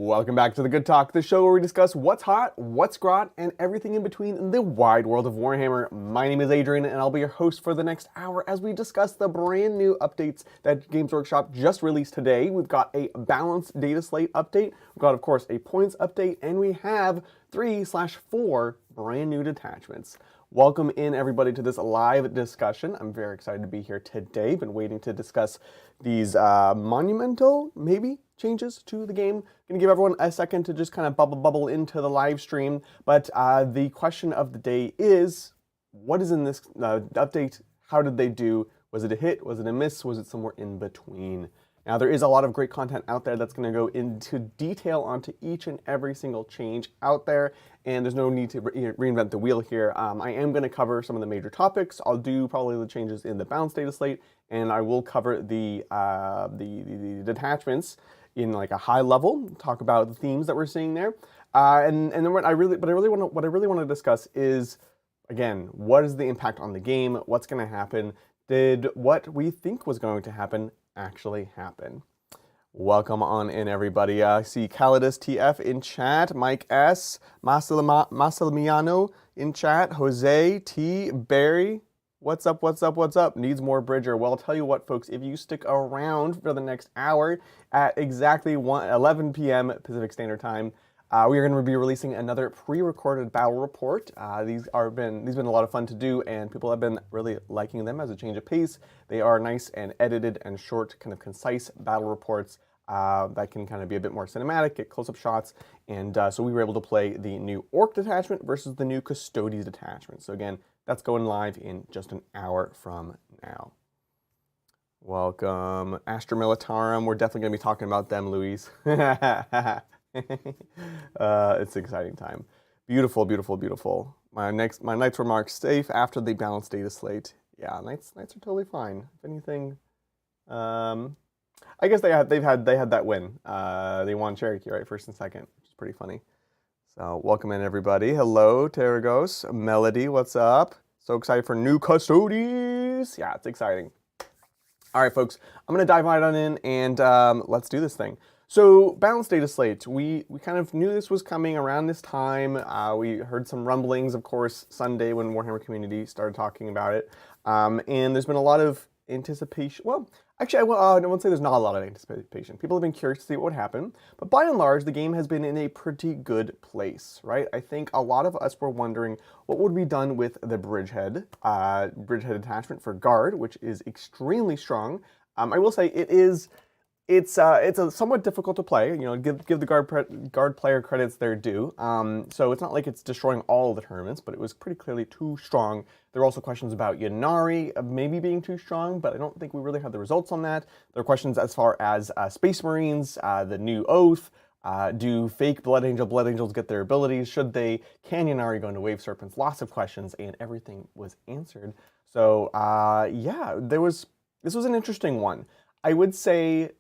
Welcome back to the Good Talk, the show where we discuss what's hot, what's grot, and everything in between in the wide world of Warhammer. My name is Adrian, and I'll be your host for the next hour as we discuss the brand new updates that Games Workshop just released today. We've got a balanced data slate update, we've got, of course, a points update, and we have 3/4 brand new detachments. Welcome in, everybody, to this live discussion. I'm very excited to be here today. Been waiting to discuss these monumental, maybe, changes to the game. Gonna give everyone a second to just kind of bubble into the live stream. But the question of the day is, what is in this update? How did they do? Was it a hit? Was it a miss? Was it somewhere in between? Now, there is a lot of great content out there that's going to go into detail onto each and every single change out there, and there's no need to reinvent the wheel here. I am going to cover some of the major topics. I'll do probably the changes in the balanced data slate, and I will cover the detachments in like a high level, talk about the themes that we're seeing there, and then what I really want to discuss is, again, what is the impact on the game? What's going to happen? Did what we think was going to happen actually happen? Welcome on in, everybody. I see Calidus TF in chat, Mike S, Massimiliano in chat, Jose T, Barry. What's up, what's up, what's up? Needs more Bridger. Well, I'll tell you what, folks, if you stick around for the next hour at exactly 11 p.m. Pacific Standard Time, we are going to be releasing another pre-recorded battle report. These been a lot of fun to do, and people have been really liking them as a change of pace. They are nice and edited and short, kind of concise battle reports that can kind of be a bit more cinematic, get close-up shots, and so we were able to play the new Ork detachment versus the new Custodes detachment. So again, that's going live in just an hour from now. Welcome, Astra militarum. We're definitely going to be talking about them, Louise. It's an exciting time. Beautiful, beautiful, beautiful. My knights were marked safe after the balanced data slate. Yeah, knights are totally fine. If anything, I guess they had that win. They won Cherokee, right, first and second, which is pretty funny. So welcome in, everybody. Hello, Terragos, Melody, what's up? So excited for new custodes. Yeah, it's exciting. All right, folks, I'm gonna dive right on in and let's do this thing. So balanced data slate, we kind of knew this was coming around this time. We heard some rumblings, of course, Sunday when Warhammer community started talking about it. And there's been a lot of anticipation. Well, actually, I won't say there's not a lot of anticipation. People have been curious to see what would happen. But by and large, the game has been in a pretty good place, right? I think a lot of us were wondering what would be done with the bridgehead attachment for guard, which is extremely strong. I will say it's a somewhat difficult to play. You know, give the guard player credits their due. So it's not like it's destroying all of the tournaments, but it was pretty clearly too strong. There are also questions about Ynnari maybe being too strong, but I don't think we really have the results on that. There are questions as far as Space Marines, the new Oath. Do fake Blood Angels get their abilities? Should they? Can Ynnari go into Wave Serpents? Lots of questions, and everything was answered. So yeah, this was an interesting one. I would say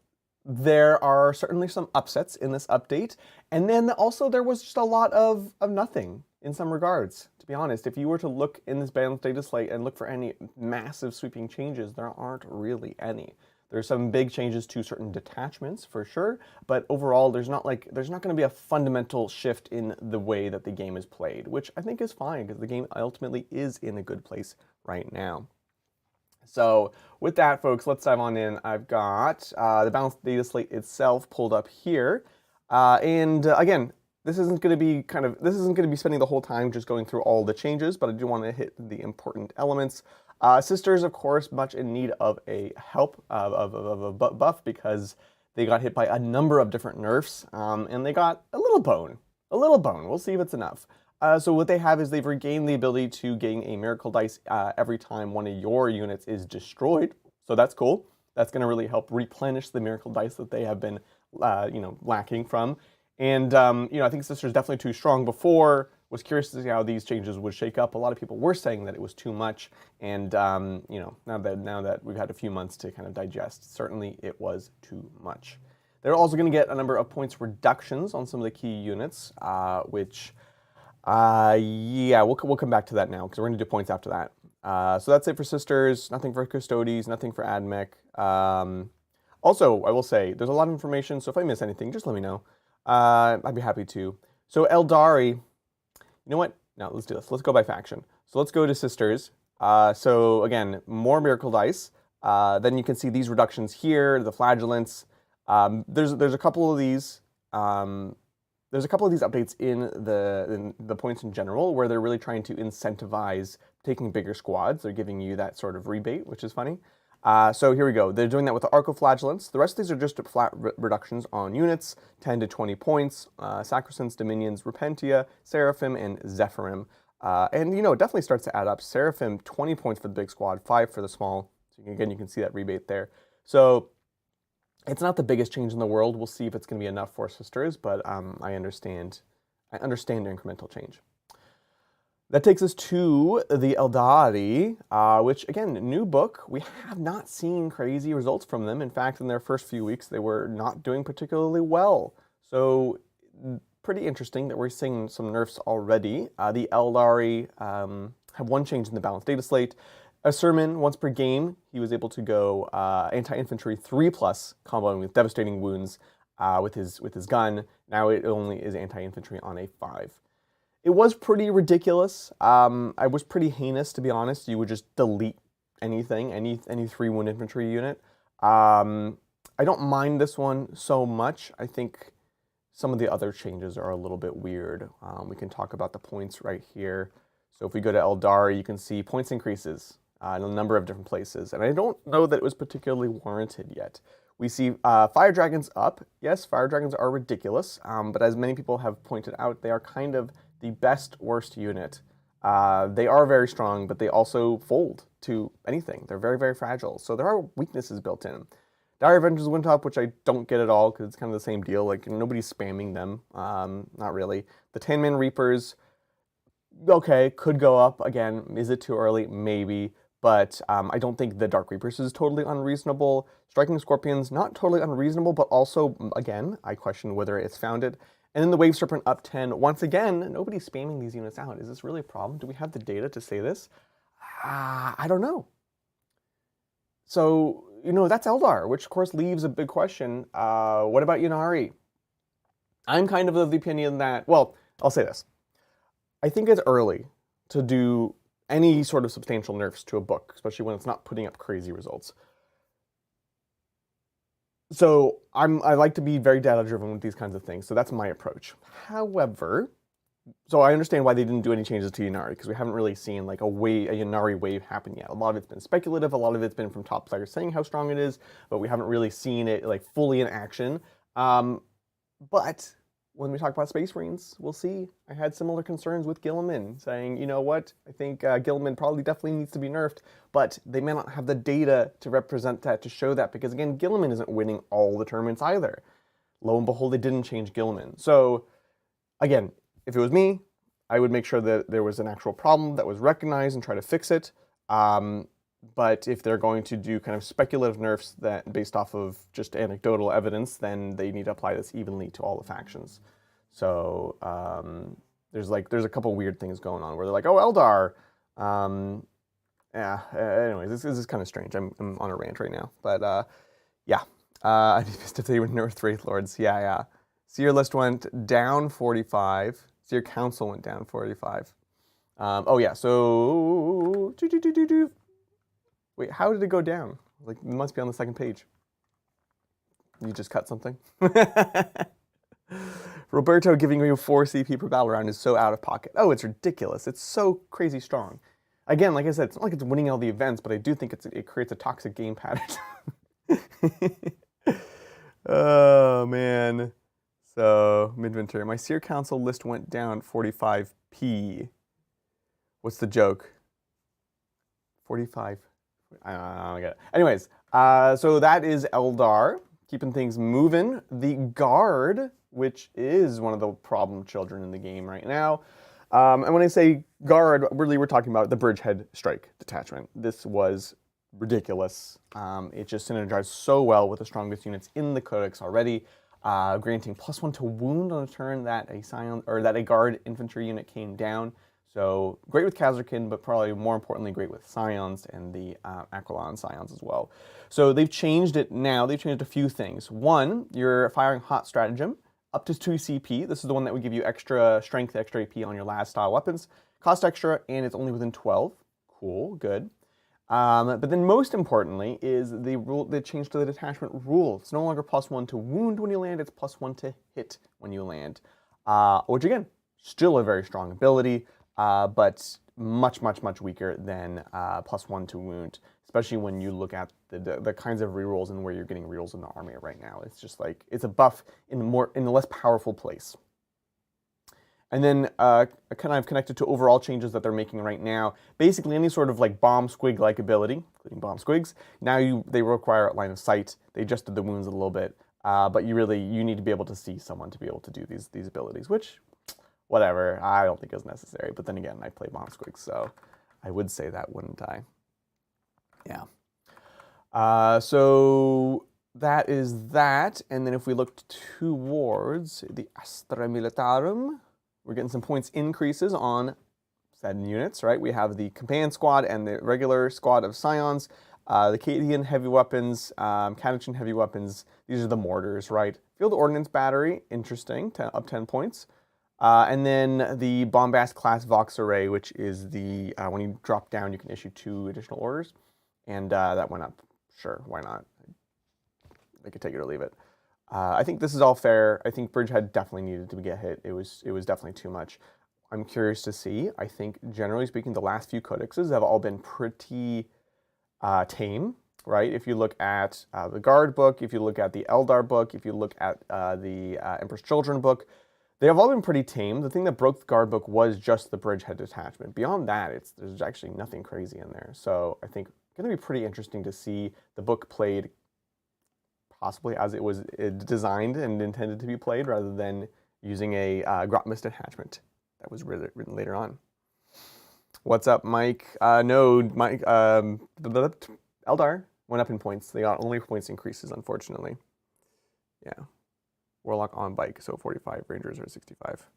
there are certainly some upsets in this update, and then also there was just a lot of nothing in some regards. To be honest, if you were to look in this balanced data slate and look for any massive sweeping changes, there aren't really any. There's some big changes to certain detachments for sure, but overall there's not going to be a fundamental shift in the way that the game is played, which I think is fine because the game ultimately is in a good place right now. So with that, folks, let's dive on in. I've got the balanced data slate itself pulled up here, and again, this isn't going to be spending the whole time just going through all the changes, but I do want to hit the important elements. Sisters, of course, much in need of a help of a buff because they got hit by a number of different nerfs, and they got a little bone. We'll see if it's enough. So what they have is they've regained the ability to gain a miracle dice every time one of your units is destroyed. So that's cool. That's going to really help replenish the miracle dice that they have been, lacking from. And I think Sister's definitely too strong before. Was curious to see how these changes would shake up. A lot of people were saying that it was too much, and now that we've had a few months to kind of digest, certainly it was too much. They're also going to get a number of points reductions on some of the key units, which. Yeah, we'll come back to that now because we're going to do points after that. So that's it for Sisters. Nothing for Custodes. Nothing for Admech. Also, I will say there's a lot of information. So if I miss anything, just let me know. I'd be happy to. So Eldari, you know what? No, let's do this. Let's go by faction. So let's go to Sisters. So again, more Miracle Dice. Then you can see these reductions here, the Flagellants. There's a couple of these. There's a couple of these updates in the points in general where they're really trying to incentivize taking bigger squads. They're giving you that sort of rebate, which is funny. So here we go. They're doing that with the Arcoflagellants. The rest of these are just flat reductions on units, 10 to 20 points, Sacrosanct, Dominions, Repentia, Seraphim, and Zephyrim. And, you know, it definitely starts to add up. Seraphim, 20 points for the big squad, 5 for the small. So again, you can see that rebate there. So it's not the biggest change in the world. We'll see if it's going to be enough for Sisters, but I understand incremental change. That takes us to the Eldari, which, again, new book. We have not seen crazy results from them. In fact, in their first few weeks, they were not doing particularly well. So pretty interesting that we're seeing some nerfs already. The Eldari have one change in the balanced data slate. A sermon once per game, he was able to go anti-infantry 3+, comboing with devastating wounds with his gun. Now it only is anti-infantry on a 5. It was pretty ridiculous. I was pretty heinous, to be honest. You would just delete anything, any 3-wound infantry unit. I don't mind this one so much. I think some of the other changes are a little bit weird. We can talk about the points right here. So if we go to Eldari, you can see points increases in a number of different places. And I don't know that it was particularly warranted yet. We see Fire Dragons up. Yes, Fire Dragons are ridiculous, but as many people have pointed out, they are kind of the best worst unit. They are very strong, but they also fold to anything. They're very, very fragile. So there are weaknesses built in. Dire Avengers went up, which I don't get at all, because it's kind of the same deal. Like, nobody's spamming them. Not really. The 10-man Reapers, okay, could go up. Again, is it too early? Maybe. But I don't think the Dark Reapers is totally unreasonable. Striking Scorpions, not totally unreasonable, but also, again, I question whether it's founded. And then the Wave Serpent up 10. Once again, nobody's spamming these units out. Is this really a problem? Do we have the data to say this? I don't know. So, you know, that's Eldar, which of course leaves a big question. What about Ynnari? I'm kind of the opinion that, well, I'll say this. I think it's early to do any sort of substantial nerfs to a book, especially when it's not putting up crazy results. So I like to be very data-driven with these kinds of things, so that's my approach. However, so I understand why they didn't do any changes to Ynnari, because we haven't really seen like a Ynnari wave happen yet. A lot of it's been speculative, a lot of it's been from top players saying how strong it is, but we haven't really seen it like fully in action. But when we talk about Space Marines, we'll see. I had similar concerns with Guilliman, saying, you know what, I think Guilliman probably definitely needs to be nerfed, but they may not have the data to represent that, to show that, because again, Guilliman isn't winning all the tournaments either. Lo and behold, they didn't change Guilliman. So again, if it was me, I would make sure that there was an actual problem that was recognized and try to fix it. But if they're going to do kind of speculative nerfs that based off of just anecdotal evidence, then they need to apply this evenly to all the factions. So there's a couple weird things going on where they're like, oh, Eldar. Anyways, this is kind of strange. I'm on a rant right now, but yeah. I missed if they were North Wraith Lords. Yeah. Seer list went down 45. Seer Council went down 45. Oh yeah. So wait, how did it go down? Like, it must be on the second page. You just cut something? Roberto giving you 4 CP per battle round is so out of pocket. Oh, it's ridiculous. It's so crazy strong. Again, like I said, it's not like it's winning all the events, but I do think it creates a toxic game pattern. Oh, man. So, midwinter. My Seer Council list went down 45p. What's the joke? 45. I don't get it. Anyways, so that is Eldar, keeping things moving. The Guard, which is one of the problem children in the game right now. And when I say Guard, really we're talking about the Bridgehead Strike detachment. This was ridiculous. It just synergized so well with the strongest units in the Codex already, granting +1 to wound on a turn that a Guard infantry unit came down. So great with Khazarkin, but probably more importantly great with Scions and the Aquilon Scions as well. So they've changed it now. They've changed a few things. One, you're firing hot stratagem. up to 2 CP. This is the one that would give you extra strength, extra AP on your last style weapons. Cost extra, and it's only within 12. Cool, good. But then most importantly is the change to the detachment rule. It's no longer +1 to wound when you land, it's +1 to hit when you land. Which again, still a very strong ability, but much, much, much weaker than +1 to wound, especially when you look at the kinds of rerolls and where you're getting rerolls in the army right now. It's just like, it's a buff in a less powerful place. And then kind of connected to overall changes that they're making right now. Basically, any sort of like bomb squig-like ability, including bomb squigs, now they require line of sight. They adjusted the wounds a little bit, but you need to be able to see someone to be able to do these abilities, which, whatever, I don't think is necessary. But then again, I play bomb squigs, so I would say that, wouldn't I? Yeah. So that is that. And then if we look towards the Astra militarum, we're getting some points increases on said units, right? We have the companion squad and the regular squad of scions, the Cadian heavy weapons, Catachan heavy weapons. These are the mortars, right? Field ordnance battery, interesting, up 10 points. And then the bombast class Vox array, which is the when you drop down, you can issue 2 additional orders, and that went up. Sure, why not? They could take it or leave it. I think this is all fair. I think Bridgehead definitely needed to get hit. It was definitely too much. I'm curious to see. I think, generally speaking, the last few codexes have all been pretty tame, right? If you look at the Guard book, if you look at the Eldar book, if you look at the Emperor's Children book, they have all been pretty tame. The thing that broke the Guard book was just the Bridgehead detachment. Beyond that, there's actually nothing crazy in there. So I think it's going to be pretty interesting to see the book played possibly as it was designed and intended to be played, rather than using a Grotmus detachment that was written later on. What's up, Mike? No, Mike. Eldar went up in points. They got only points increases, unfortunately. Yeah. Warlock on bike, so 45. Rangers are 65.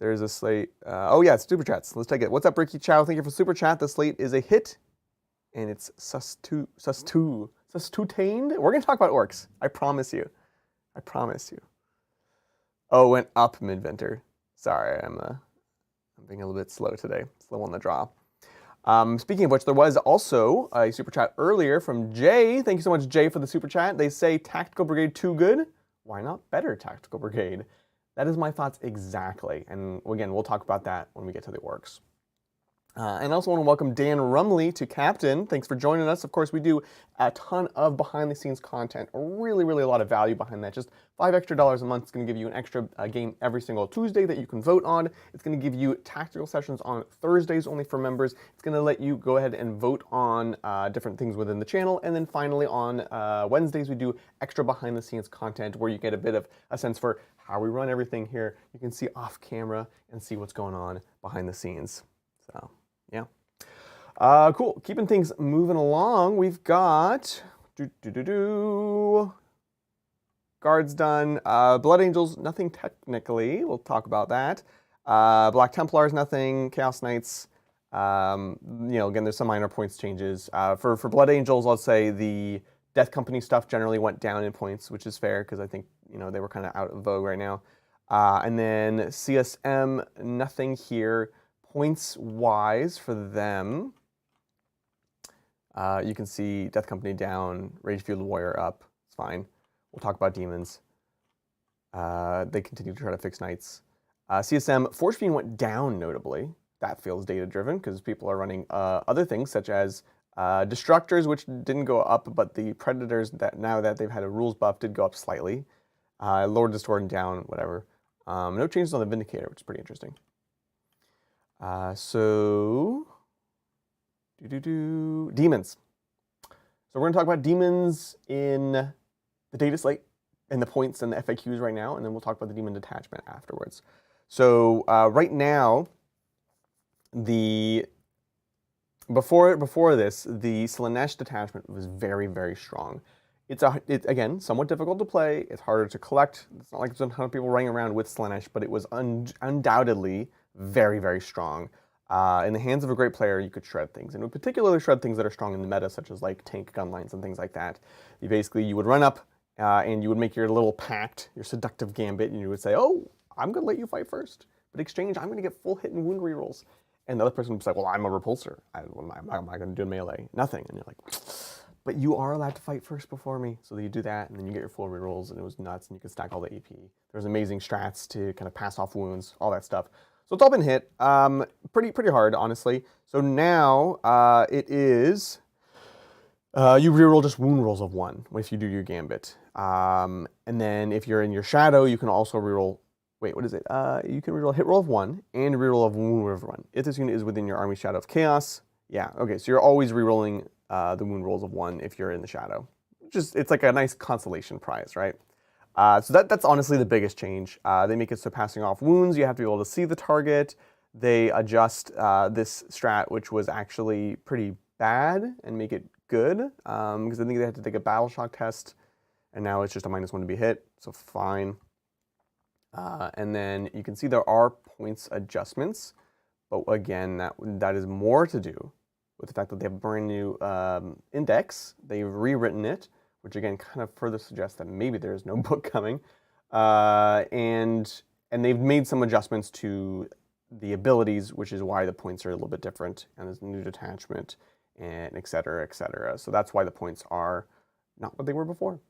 There's a slate. Oh yeah, it's super chats. Let's take it. What's up, Ricky Chow? Thank you for super chat. The slate is a hit, and it's sus2 tained. We're gonna talk about orcs. I promise you. I promise you. Oh, it went up mid-winter. Sorry, I'm being a little bit slow today. Slow on the draw. Speaking of which, there was also a super chat earlier from Jay. Thank you so much, Jay, for the super chat. They say Tactical Brigade too good. Why not better Tactical Brigade? That is my thoughts exactly. And again, we'll talk about that when we get to the orcs. And I also want to welcome Dan Rumley to Captain. Thanks for joining us. Of course, we do a ton of behind-the-scenes content. Really, really a lot of value behind that. Just $5 extra a month is going to give you an extra game every single Tuesday that you can vote on. It's going to give you tactical sessions on Thursdays only for members. It's going to let you go ahead and vote on different things within the channel. And then finally on Wednesdays, we do extra behind-the-scenes content where you get a bit of a sense for how we run everything here. You can see off camera and see what's going on behind the scenes. So, yeah. Cool. Keeping things moving along, we've got guards done. Blood Angels, nothing technically. We'll talk about that. Black Templars, nothing. Chaos Knights. Again, there's some minor points changes. For Blood Angels, I'll say the Death Company stuff generally went down in points, which is fair because I think they were kind of out of vogue right now. And then CSM, nothing here. Points-wise for them, you can see Death Company down, Rage-Fueled Warrior up. It's fine. We'll talk about Demons. They continue to try to fix Knights. CSM, Force Fiend went down notably. That feels data-driven because people are running other things such as Destructors, which didn't go up, but the Predators, that now that they've had a rules buff, did go up slightly. Lord Distorted down, whatever. No changes on the Vindicator, which is pretty interesting. Demons. So we're going to talk about demons in the Dataslate and the points and the FAQs right now, and then we'll talk about the demon detachment afterwards. So right now, before this, the Slaanesh detachment was very, very strong. It's again somewhat difficult to play. It's harder to collect. It's not like there's a ton of people running around with Slaanesh, but it was undoubtedly very, very strong. In the hands of a great player, you could shred things, and would particularly shred things that are strong in the meta, such as like tank gun lines and things like that. You would run up, and you would make your little pact, your seductive gambit, and you would say, oh, I'm going to let you fight first. But in exchange, I'm going to get full hit and wound rerolls. And the other person would say, well, I'm a repulsor. Am I going to do melee? Nothing. And you're like, but you are allowed to fight first before me. So you do that, and then you get your full rerolls, and it was nuts, and you could stack all the AP. There's amazing strats to kind of pass off wounds, all that stuff. So it's all been hit. Pretty hard, honestly. So now it is... you reroll just wound rolls of 1 if you do your gambit. And then if you're in your shadow, you can also reroll... Wait, what is it? You can reroll a hit roll of 1 and reroll of wound roll of 1. If this unit is within your army shadow of chaos. Yeah, okay, so you're always rerolling the wound rolls of 1 if you're in the shadow. It's like a nice consolation prize, right? So that's honestly the biggest change. They make it so passing off wounds, you have to be able to see the target. They adjust this strat, which was actually pretty bad, and make it good, because I think they had to take a battle shock test, and now it's just a -1 to be hit, so fine. And then you can see there are points adjustments, but again, that is more to do with the fact that they have a brand new index. They've rewritten it, which again kind of further suggests that maybe there is no book coming. And they've made some adjustments to the abilities, which is why the points are a little bit different. And there's a new detachment, and et cetera, et cetera. So that's why the points are not what they were before.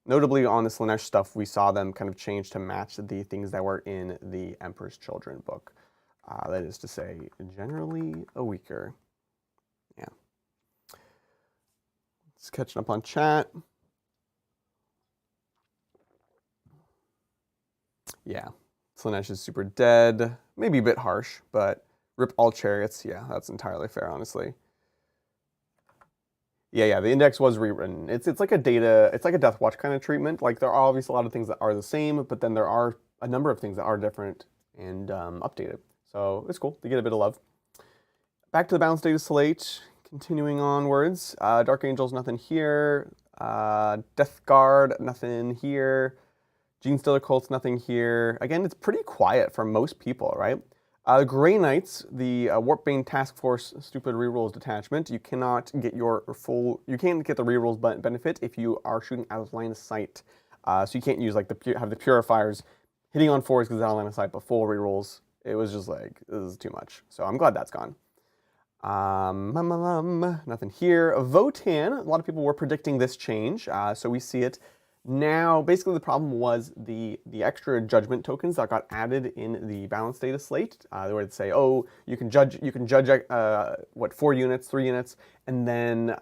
Notably on the Slaanesh stuff, we saw them kind of change to match the things that were in the Emperor's Children book. That is to say, generally a weaker. Yeah. Just catching up on chat. Yeah, Slaanesh is super dead. Maybe a bit harsh, but rip all chariots. Yeah, that's entirely fair, honestly. Yeah, the index was rewritten. It's like a Death Watch kind of treatment. Like, there are obviously a lot of things that are the same, but then there are a number of things that are different and updated. So it's cool to get a bit of love. Back to the balanced data slate. Continuing onwards. Dark Angels, nothing here. Death Guard, nothing here. Genestealer Cults, nothing here. Again, it's pretty quiet for most people, right? Grey Knights, the Warpbane Task Force Stupid Rerolls detachment, you cannot get your you can't get the rerolls benefit if you are shooting out of line of sight. So you can't use like have the purifiers hitting on 4s because it's out of line of sight, but full rerolls. It was just like, this is too much. So I'm glad that's gone. Nothing here. Votan, a lot of people were predicting this change, so we see it now. Basically, the problem was the extra judgment tokens that got added in the balanced data slate. They would say, oh, you can judge what, 4 units, 3 units, and then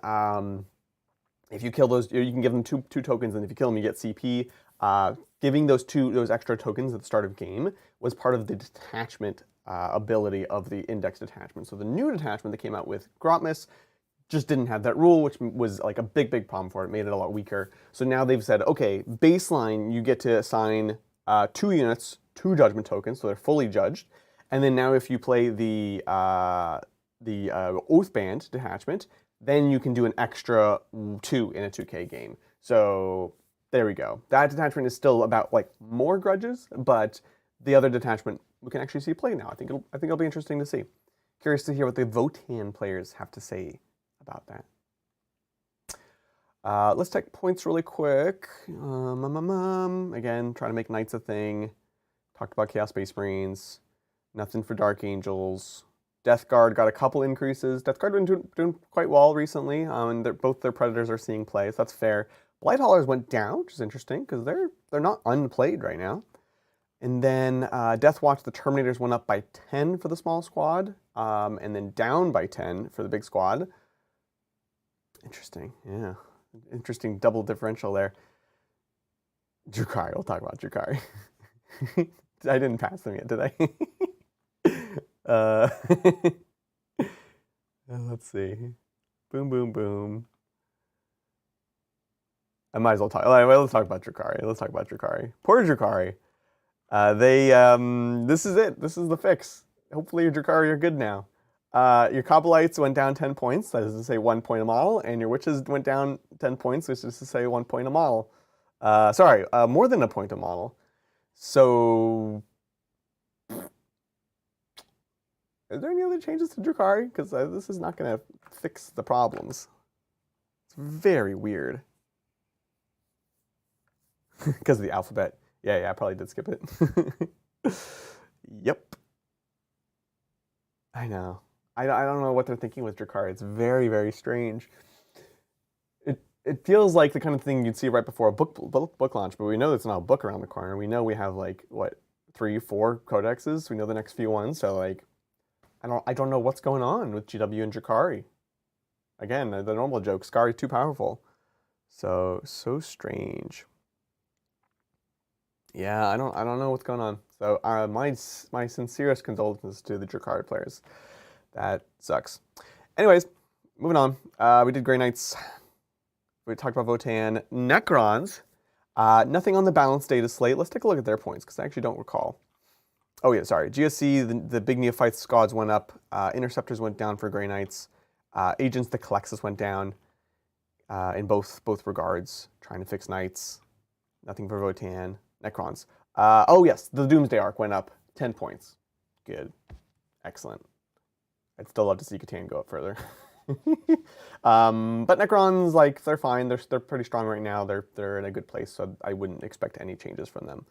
if you kill those, you can give them two tokens, and if you kill them, you get CP. Giving those extra tokens at the start of game was part of the detachment ability of the index detachment. So the new detachment that came out with Grotmus just didn't have that rule, which was like a big problem for it. It made it a lot weaker. So now they've said, okay, baseline, you get to assign 2 units, 2 judgment tokens, so they're fully judged. And then now if you play the Oathband detachment, then you can do an extra 2 in a 2K game. So there we go. That detachment is still about like more grudges, but the other detachment we can actually see play now. I think it'll be interesting to see. Curious to hear what the Votan players have to say about that. Let's take points really quick. Again, trying to make Knights a thing. Talked about Chaos Space Marines. Nothing for Dark Angels. Death Guard got a couple increases. Death Guard been doing quite well recently, and both their Predators are seeing play, so that's fair. Blight Haulers went down, which is interesting, because they're not unplayed right now. And then Death Watch, the Terminators went up by 10 for the small squad, and then down by 10 for the big squad. Interesting, yeah. Interesting double differential there. Drukhari, we'll talk about Drukhari. I didn't pass them yet, did I? Let's see. Boom, boom, boom. I might as well talk. Anyway, let's talk about Drukhari. Poor Drukhari. This is it. This is the fix. Hopefully your Drukhari are good now. Your Kobollites went down 10 points, that is to say 1 point a model, and your Witches went down 10 points, which is to say 1 point a model. Sorry, more than a point a model. So, is there any other changes to Drukhari? Because this is not going to fix the problems. It's very weird. Because of the alphabet. Yeah, I probably did skip it. Yep. I know. I don't know what they're thinking with Drakari. It's very, very strange. It feels like the kind of thing you'd see right before a book launch, but we know it's not a book around the corner. We know we have like what 3, 4 codexes. We know the next few ones. So like, I don't know what's going on with GW and Drakari. Again, the normal joke, Skari too powerful. So strange. Yeah, I don't know what's going on. So my sincerest condolences to the Drakari players. That sucks. Anyways, moving on. We did Grey Knights. We talked about Votann. Necrons. Nothing on the balanced data slate. Let's take a look at their points, because I actually don't recall. Oh yeah, sorry. GSC, the big Neophytes squads went up. Interceptors went down for Grey Knights. Agents, the Calexis went down in both regards. Trying to fix Knights. Nothing for Votann. Necrons. Oh yes, the Doomsday Arc went up 10 points. Good. Excellent. I'd still love to see Catan go up further. But Necrons, like, they're fine. They're pretty strong right now. They're in a good place, so I wouldn't expect any changes from them.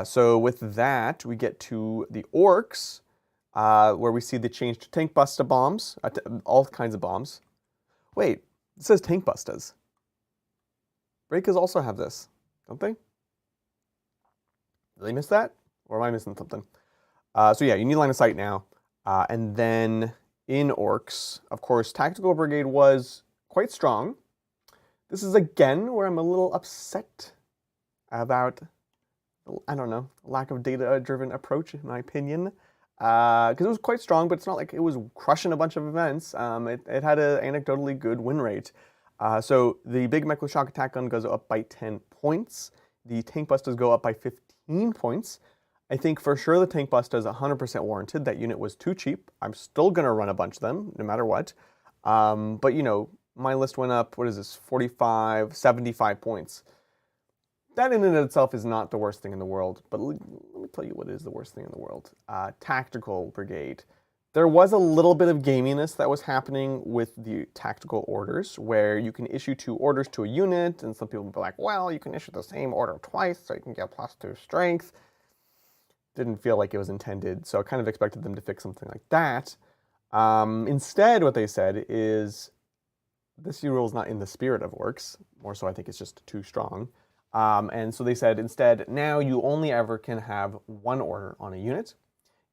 So with that, we get to the Orks, where we see the change to tank busta bombs, all kinds of bombs. Wait, it says tank bustas. Breakers also have this, don't they? Did they miss that? Or am I missing something? So yeah, you need line of sight now. And then in Orks, of course, Tactical Brigade was quite strong. This is again where I'm a little upset about, I don't know, lack of data-driven approach, in my opinion. Because it was quite strong, but it's not like it was crushing a bunch of events. It had an anecdotally good win rate. So the big Mechle Shock Attack Gun goes up by 10 points. The Tank Bustas go up by 15 points. I think for sure the Tank Busta is 100% warranted. That unit was too cheap. I'm still going to run a bunch of them, no matter what. But, you know, my list went up, what is this, 45, 75 points. That in and of itself is not the worst thing in the world. But let me tell you what is the worst thing in the world. Tactical Brigade. There was a little bit of gaminess that was happening with the tactical orders, where you can issue 2 orders to a unit, and some people will be like, well, you can issue the same order twice, so you can get +2 strength. Didn't feel like it was intended, so I kind of expected them to fix something like that. Instead, what they said is, this rule is not in the spirit of Orks, more so I think it's just too strong. And so they said, instead, now you only ever can have 1 order on a unit,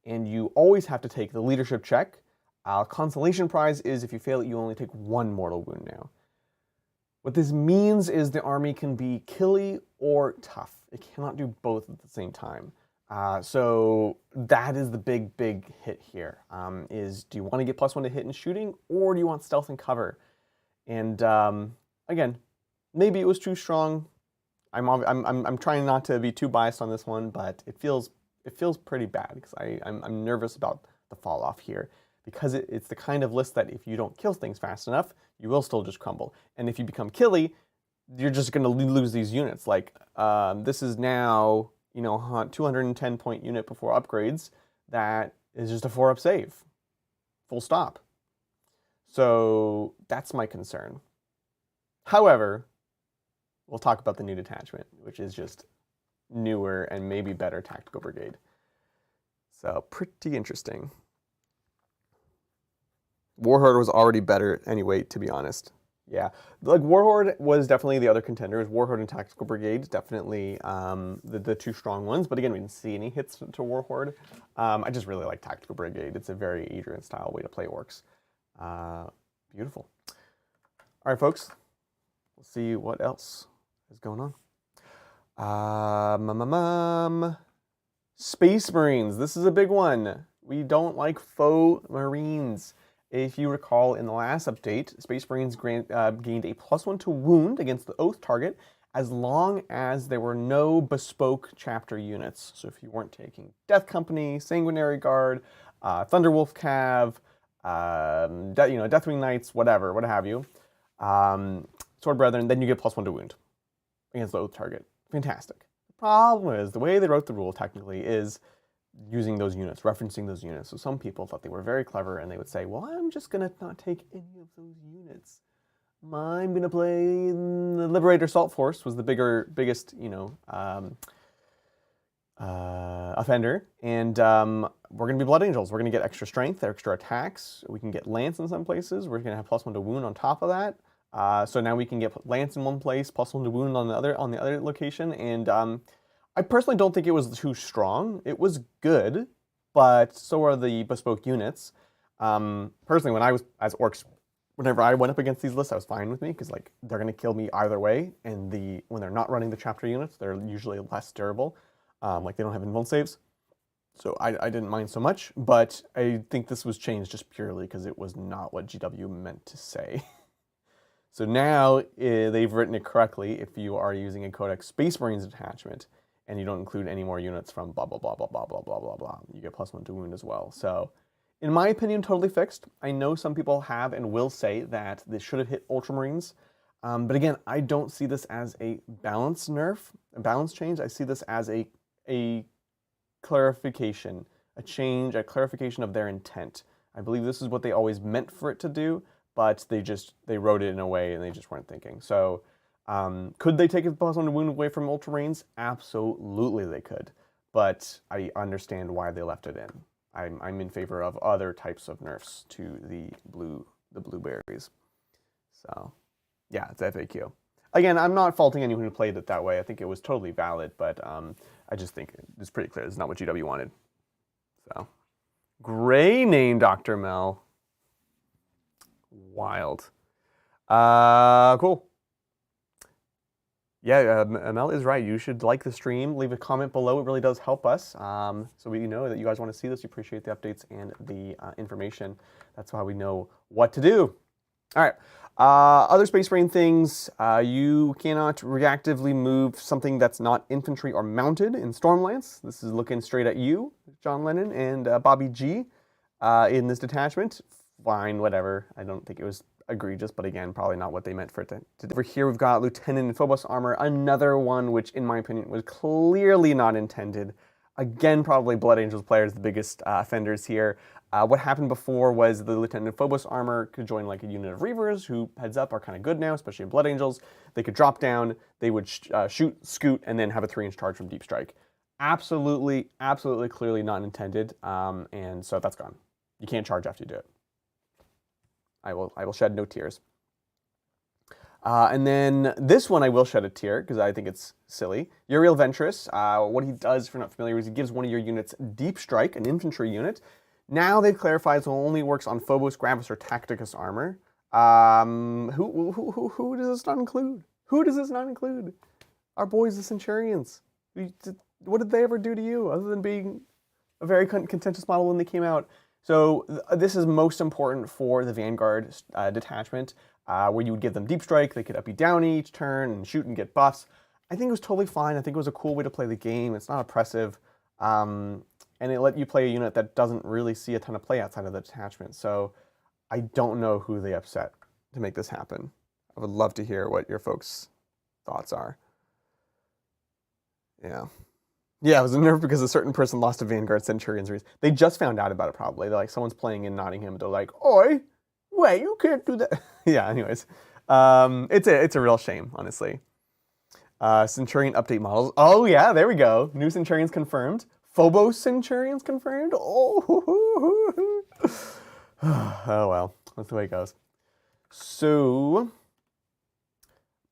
and you always have to take the leadership check. Consolation prize is if you fail it, you only take 1 mortal wound now. What this means is the army can be killy or tough. It cannot do both at the same time. So that is the big hit here, is do you want to get +1 to hit and shooting, or do you want stealth and cover? And again, maybe it was too strong. I'm trying not to be too biased on this one, but it feels pretty bad, because I'm nervous about the fall off here, because it's the kind of list that if you don't kill things fast enough, you will still just crumble. And if you become killy, you're just going to lose these units. Like this is now, you know, 210 point unit before upgrades that is just a 4-up save, full stop. So that's my concern. However, we'll talk about the new detachment, which is just newer and maybe better Tactical Brigade. So pretty interesting. Warhorde was already better anyway, to be honest. Yeah, like Warhorde was definitely the other contenders. Warhorde and Tactical Brigade, definitely the 2 strong ones. But again, we didn't see any hits to Warhorde. I just really like Tactical Brigade. It's a very Adrian style way to play Orks. Beautiful. All right, folks. We'll see what else is going on. Space Marines. This is a big one. We don't like faux Marines. If you recall, in the last update, Space Marines gained a +1 to wound against the Oath target, as long as there were no bespoke chapter units. So if you weren't taking Death Company, Sanguinary Guard, Thunderwolf Cav, Deathwing Knights, whatever, what have you, Sword Brethren, then you get +1 to wound against the Oath target. Fantastic. The problem is, the way they wrote the rule technically is using those units, referencing those units. So some people thought they were very clever, and they would say, well, I'm just going to not take any of those units. I'm gonna play the Liberator Salt Force. Was the biggest, offender, and we're gonna be Blood Angels. We're gonna get extra strength, extra attacks. We can get Lance in some places. We're gonna have +1 to wound on top of that. So now we can get Lance in one place, +1 to wound on the other location. And I personally don't think it was too strong. It was good, but so are the bespoke units. Personally, when I was as Orks, whenever I went up against these lists, I was fine with me because like they're gonna kill me either way. And when they're not running the chapter units, they're usually less durable. Like they don't have invuln saves. So I didn't mind so much, but I think this was changed just purely because it was not what GW meant to say. So now they've written it correctly if you are using a Codex Space Marines detachment and you don't include any more units from blah, blah, blah, blah, blah, blah, blah, blah, blah. You get +1 to wound as well. So in my opinion, totally fixed. I know some people have and will say that this should have hit Ultramarines. But again, I don't see this as a balance nerf, a balance change. I see this as a clarification, a change, a clarification of their intent. I believe this is what they always meant for it to do, but they wrote it in a way and they just weren't thinking. So could they take a +1 to wound away from Ultramarines? Absolutely they could, but I understand why they left it in. I'm in favor of other types of nerfs to the blueberries. So yeah, it's FAQ. Again, I'm not faulting anyone who played it that way. I think it was totally valid, but I just think it's pretty clear it's not what GW wanted. So, gray name, Dr. Mel. Wild. Cool. Yeah, Mel is right. You should like the stream. Leave a comment below. It really does help us. So we know that you guys want to see this. You appreciate the updates and the information. That's why we know what to do. All right. Other Space Marine things, you cannot reactively move something that's not infantry or mounted in Stormlance. This is looking straight at you, John Lennon and Bobby G in this detachment. Fine, whatever. I don't think it was egregious, but again, probably not what they meant for it to do. Over here, we've got Lieutenant and Phobos armor, another one which, in my opinion, was clearly not intended. Again, probably Blood Angels players, the biggest offenders here. What happened before was the Lieutenant and Phobos armor could join like a unit of Reavers who, heads up, are kind of good now, especially in Blood Angels. They could drop down, they would shoot, scoot, and then have a 3-inch charge from Deep Strike. Absolutely, absolutely clearly not intended, and so that's gone. You can't charge after you do it. I will shed no tears. And then this one I will shed a tear because I think it's silly. Uriel Ventress, what he does, if you're not familiar, is he gives one of your units Deep Strike, an infantry unit. Now they've clarified it only works on Phobos, Gravis, or Tacticus armor. Who does this not include? Who does this not include? Our boys, the Centurions. What did they ever do to you other than being a very contentious model when they came out? So this is most important for the Vanguard detachment, where you would give them Deep Strike. They could up you down each turn and shoot and get buffs. I think it was totally fine. I think it was a cool way to play the game. It's not oppressive. And it let you play a unit that doesn't really see a ton of play outside of the detachment. So I don't know who they upset to make this happen. I would love to hear what your folks' thoughts are. Yeah. Yeah, it was a nerve because a certain person lost to Vanguard Centurions. They just found out about it probably. They're like, someone's playing in Nottingham. They're like, oi, wait, you can't do that. Yeah, anyways. It's a real shame, honestly. Centurion update models. Oh yeah, there we go. New Centurions confirmed. Phobos Centurions confirmed. Oh, oh well, that's the way it goes. So,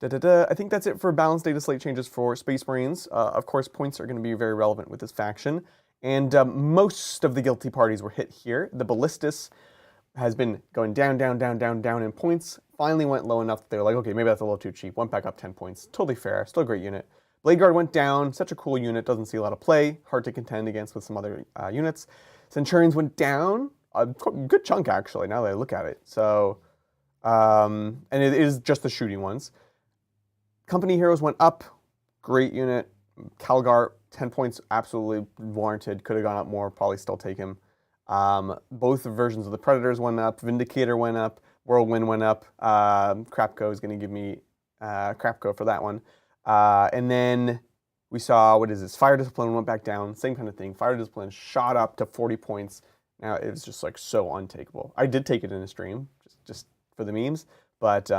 I think that's it for balanced data slate changes for Space Marines. Of course, points are going to be very relevant with this faction, and most of the guilty parties were hit here. The Ballistus has been going down, down, down, down, down in points. Finally went low enough that they were like, okay, maybe that's a little too cheap. Went back up 10 points. Totally fair. Still a great unit. Blade Guard went down. Such a cool unit. Doesn't see a lot of play. Hard to contend against with some other units. Centurions went down. A good chunk, actually, now that I look at it. So, and it is just the shooting ones. Company Heroes went up. Great unit. Calgar, 10 points, absolutely warranted. Could have gone up more. Probably still take him. Both versions of the Predators went up. Vindicator went up. Whirlwind went up. Crapco is going to give me Crapco for that one. And then we saw, what is this? Fire Discipline went back down. Same kind of thing. Fire Discipline shot up to 40 points. Now it was just like so untakeable. I did take it in a stream, just for the memes. But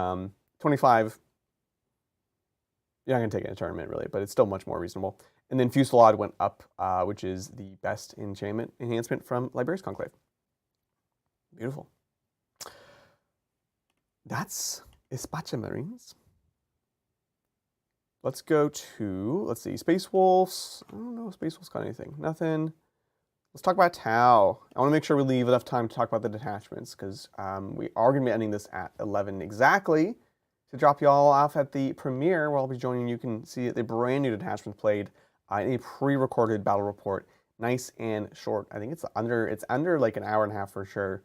25, you're not going to take it in a tournament, really, but it's still much more reasonable. And then Fusillade went up, which is the best enhancement from Liberius Conclave. Beautiful. That's Espacha Marines. Let's go to, let's see, Space Wolves. I don't know if Space Wolves got anything. Nothing. Let's talk about Tau. I want to make sure we leave enough time to talk about the detachments, because we are going to be ending this at 11 exactly to drop you all off at the premiere where I'll be joining you. You can see the brand new detachments played in a pre-recorded battle report. Nice and short. I think it's under like an hour and a half for sure.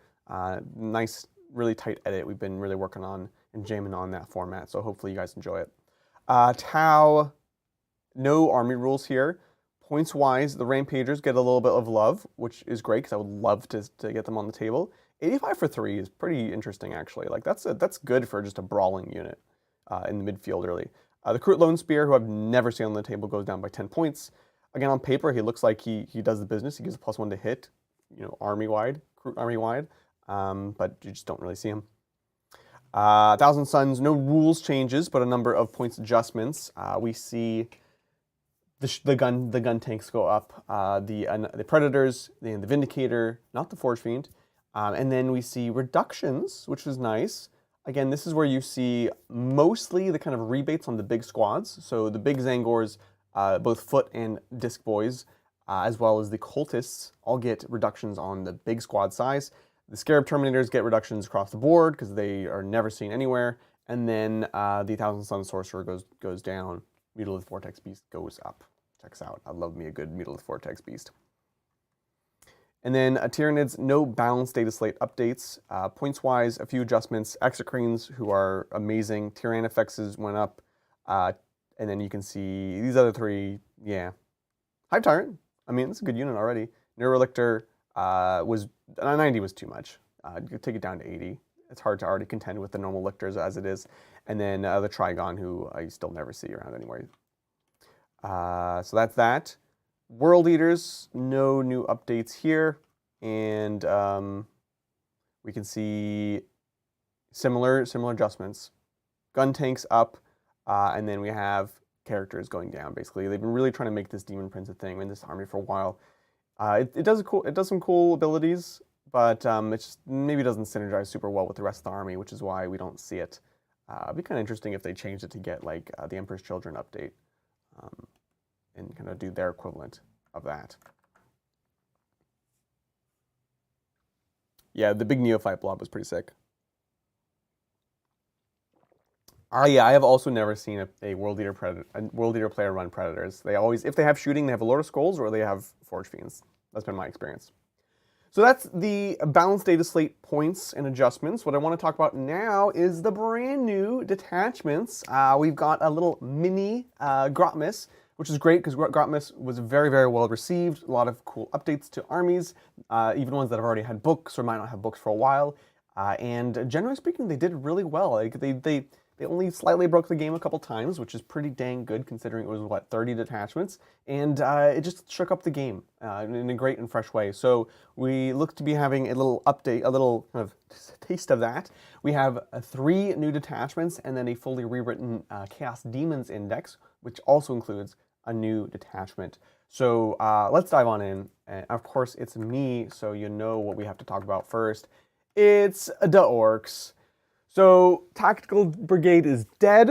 Nice, really tight edit. We've been really working on and jamming on that format, so hopefully you guys enjoy it. Tau, no army rules here. Points-wise, the Rampagers get a little bit of love, which is great because I would love to get them on the table. 85 for 3 is pretty interesting, actually. Like that's good for just a brawling unit in the midfield early. The Kroot Lone Spear, who I've never seen on the table, goes down by 10 points. Again, on paper, he looks like he does the business. He gives a +1 to hit, you know, army-wide, Kroot army-wide, but you just don't really see him. Thousand Suns, no rules changes, but a number of points adjustments. We see the gun tanks go up, the Predators, the Vindicator, not the Forge Fiend, and then we see reductions, which is nice. Again, this is where you see mostly the kind of rebates on the big squads. So the big Zangors, both Foot and Disc Boys, as well as the Cultists, all get reductions on the big squad size. The Scarab Terminators get reductions across the board because they are never seen anywhere. And then the Thousand Sun Sorcerer goes down. Mutilith Vortex Beast goes up. Checks out. I love me a good Mutilith Vortex Beast. And then Tyranids, no balanced data slate updates. Points-wise, a few adjustments. Exocrines, who are amazing. Tyrannifexes went up. And then you can see these other three, yeah. Hive Tyrant, I mean, it's a good unit already. Neurolictor was, 90 was too much. Take it down to 80. It's hard to already contend with the normal lictors as it is. And then the Trigon, who I still never see around anywhere. So that's that. World Eaters, no new updates here. And we can see similar adjustments. Gun tanks up, and then we have characters going down, basically. They've been really trying to make this Demon Prince a thing in this army for a while. It does some cool abilities, but it just maybe doesn't synergize super well with the rest of the army, which is why we don't see it. It'd be kind of interesting if they changed it to get like the Emperor's Children update, and kind of do their equivalent of that. Yeah, the big Neophyte blob was pretty sick. Yeah, I have also never seen a World Eater player run Predators. They always, if they have shooting, they have a Lord of Skulls or they have Forge Fiends. That's been my experience. So that's the balanced data slate points and adjustments. What I want to talk about now is the brand new detachments. We've got a little mini Grotmus, which is great because Grotmus was very, very well received. A lot of cool updates to armies, even ones that have already had books or might not have books for a while. And generally speaking, they did really well. Like they only slightly broke the game a couple times, which is pretty dang good considering it was, what, 30 detachments? And it just shook up the game in a great and fresh way. So we look to be having a little update, a little kind of taste of that. We have 3 new detachments and then a fully rewritten Chaos Demons Index, which also includes a new detachment. So let's dive on in. And of course, it's me, so you know what we have to talk about first. It's the Orks. So Tactical Brigade is dead.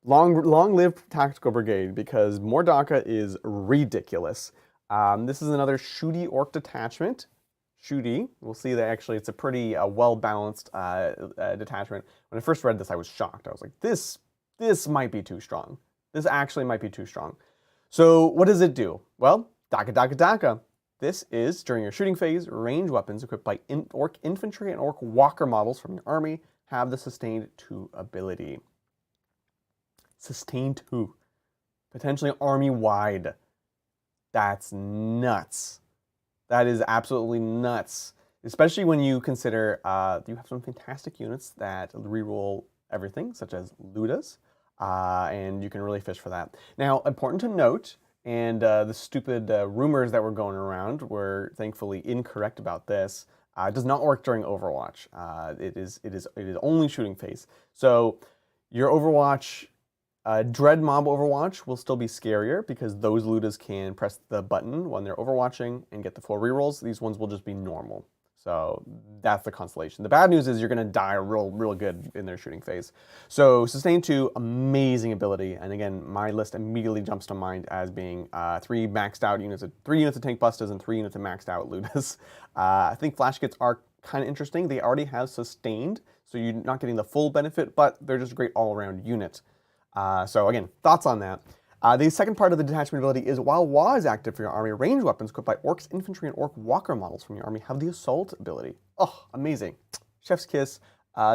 Long-lived Tactical Brigade, because Mordaka is ridiculous. This is another shooty Ork detachment. Shooty. We'll see that actually it's a pretty well-balanced detachment. When I first read this, I was shocked. I was like, this might be too strong. This actually might be too strong. So what does it do? Well, Daka Daka Daka. This is, during your shooting phase, ranged weapons equipped by Ork Infantry and Ork Walker models from your army have the Sustained 2 ability. Sustained 2. Potentially army-wide. That's nuts. That is absolutely nuts. Especially when you consider you have some fantastic units that reroll everything, such as Ludas, and you can really fish for that. Now, important to note, and the stupid rumors that were going around were thankfully incorrect about this. It does not work during Overwatch. It is only shooting phase. So Your Overwatch, Dread Mob Overwatch will still be scarier because those Ludas can press the button when they're overwatching and get the full rerolls. These ones will just be normal. So that's the consolation. The bad news is you're going to die real good in their shooting phase. So Sustain 2, amazing ability. And again, my list immediately jumps to mind as being 3 maxed out units, 3 units of Tank Bustas and 3 units of maxed out Ludas. I think Flash Kits are kind of interesting. They already have Sustained, so you're not getting the full benefit, but they're just a great all-around unit. So again, thoughts on that. The second part of the detachment ability is while WA is active for your army, ranged weapons equipped by Orks, Infantry, and Ork Walker models from your army have the Assault ability. Oh, amazing. Chef's kiss.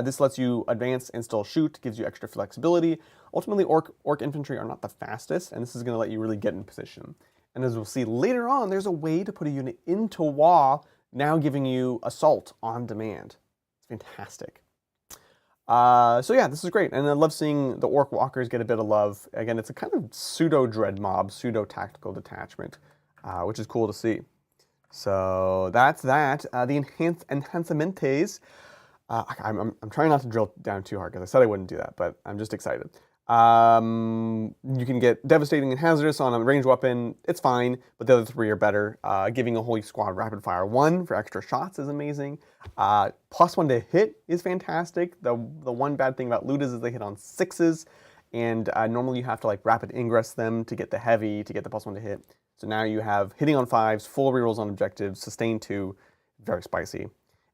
This lets you advance and still shoot, gives you extra flexibility. Ultimately, Ork Infantry are not the fastest, and this is going to let you really get in position. And as we'll see later on, there's a way to put a unit into WA, now giving you Assault on demand. It's fantastic. So yeah, this is great, and I love seeing the Ork Walkers get a bit of love. Again, it's a kind of pseudo-dread mob, pseudo-tactical detachment, which is cool to see. So that's that. The enhancementes. I'm trying not to drill down too hard because I said I wouldn't do that, but I'm just excited. You can get Devastating and Hazardous on a ranged weapon. It's fine, but the other 3 are better. Giving a whole squad Rapid Fire 1 for extra shots is amazing. +1 to hit is fantastic. The one bad thing about Ludas is they hit on 6s, and normally you have to like rapid ingress them to get the heavy, to get the +1 to hit. So now you have hitting on 5s, full rerolls on objectives, Sustain 2, very spicy.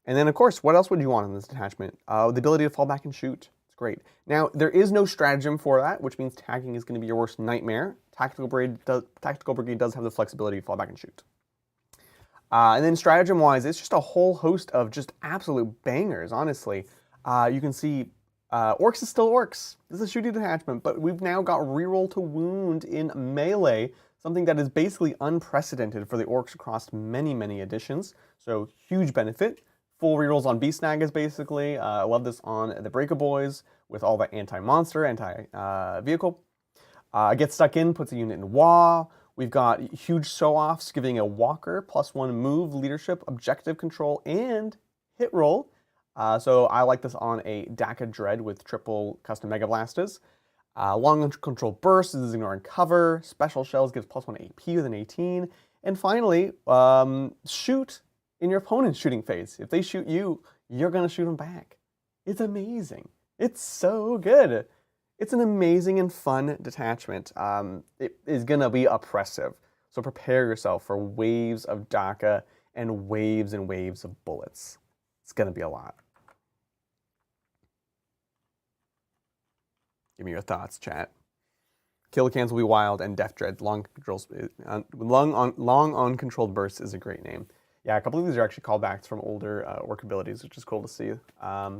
And then of course, what else would you want in this detachment? The ability to fall back and shoot. Great. Now, there is no stratagem for that, which means tagging is going to be your worst nightmare. Tactical Brigade does have the flexibility to fall back and shoot. And then stratagem-wise, it's just a whole host of just absolute bangers, honestly. You can see Orks is still Orks. This is a shooting detachment, but we've now got reroll to wound in melee, something that is basically unprecedented for the Orks across many editions. So, huge benefit. Full rerolls on Beast Snag is basically. I love this on the Breaker Boys with all the anti-monster, anti-vehicle. Get Stuck In puts a unit in WA. We've got huge show-offs giving a Walker +1 move, leadership, objective control, and hit roll. So I like this on a Daka Dread with triple custom Mega Blastas. Long control burst is ignoring cover. Special shells gives +1 AP with an 18. And finally, shoot in your opponent's shooting phase. If they shoot you, you're going to shoot them back. It's amazing. It's so good. It's an amazing and fun detachment. It is going to be oppressive. So prepare yourself for waves of Daka and waves of bullets. It's going to be a lot. Give me your thoughts, chat. Kill Cans will be wild, and Death Dread. Long uncontrolled bursts is a great name. Yeah, a couple of these are actually callbacks from older Ork abilities, which is cool to see.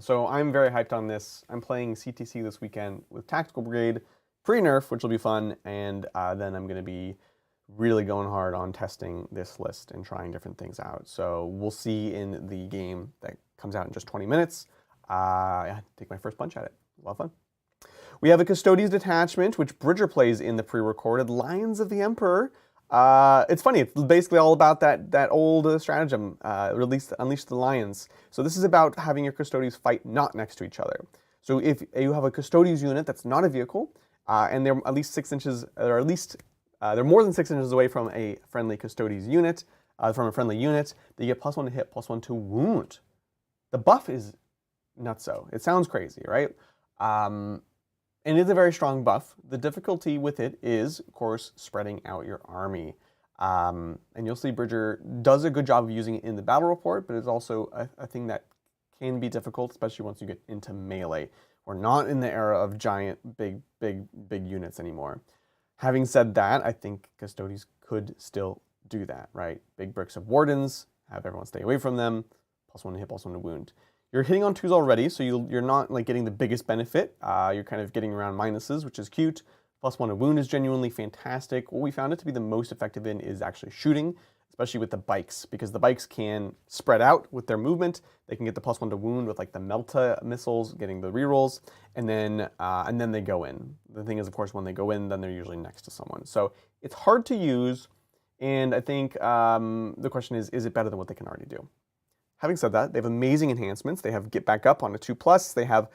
So I'm very hyped on this. I'm playing CTC this weekend with Tactical Brigade, pre-nerf, which will be fun, and then I'm going to be really going hard on testing this list and trying different things out. So we'll see in the game that comes out in just 20 minutes. Yeah, take my first punch at it. A lot of fun. We have a Custodes detachment, which Bridger plays in the pre-recorded Lions of the Emperor. It's funny, it's basically all about that old stratagem, Unleash the Lions. So this is about having your Custodes fight not next to each other. So if you have a Custodes unit that's not a vehicle, and they're at least 6 inches, or at least they're more than 6 inches away from a friendly Custodes unit, they get +1 to hit, +1 to wound. The buff is nutso. It sounds crazy, right? And it's a very strong buff. The difficulty with it is, of course, spreading out your army. And you'll see Bridger does a good job of using it in the battle report, but it's also a thing that can be difficult, especially once you get into melee. We're not in the era of giant, big units anymore. Having said that, I think Custodes could still do that, right? Big bricks of Wardens, have everyone stay away from them, +1 to hit, +1 to wound. You're hitting on 2s already, so you're not like getting the biggest benefit. You're kind of getting around minuses, which is cute. +1 to wound is genuinely fantastic. What we found it to be the most effective in is actually shooting, especially with the bikes, because the bikes can spread out with their movement. They can get the +1 to wound with like the Melta missiles, getting the rerolls, and then they go in. The thing is, of course, when they go in, then they're usually next to someone. So it's hard to use, and I think the question is it better than what they can already do? Having said that, they have amazing enhancements. They have Get Back Up on a 2+. They have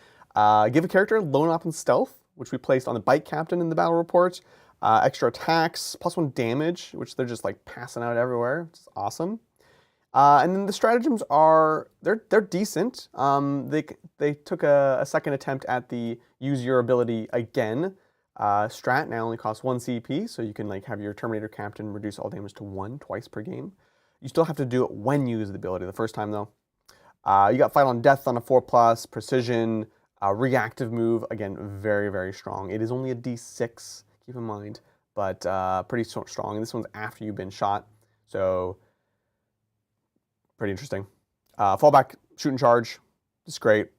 Give a character lone op and stealth, which we placed on the bike captain in the battle report. Extra attacks, +1 damage, which they're just like passing out everywhere, which is awesome. And then the stratagems are they're decent. They took a second attempt at the use your ability again. Strat now only costs 1 CP, so you can like have your Terminator captain reduce all damage to 1 twice per game. You still have to do it when you use the ability. The first time though, you got fight on death on a 4+, precision, reactive move. Again, very very strong. It is only a D6. Keep in mind, but pretty strong. And this one's after you've been shot, so pretty interesting. Fallback, shoot and charge, it's great.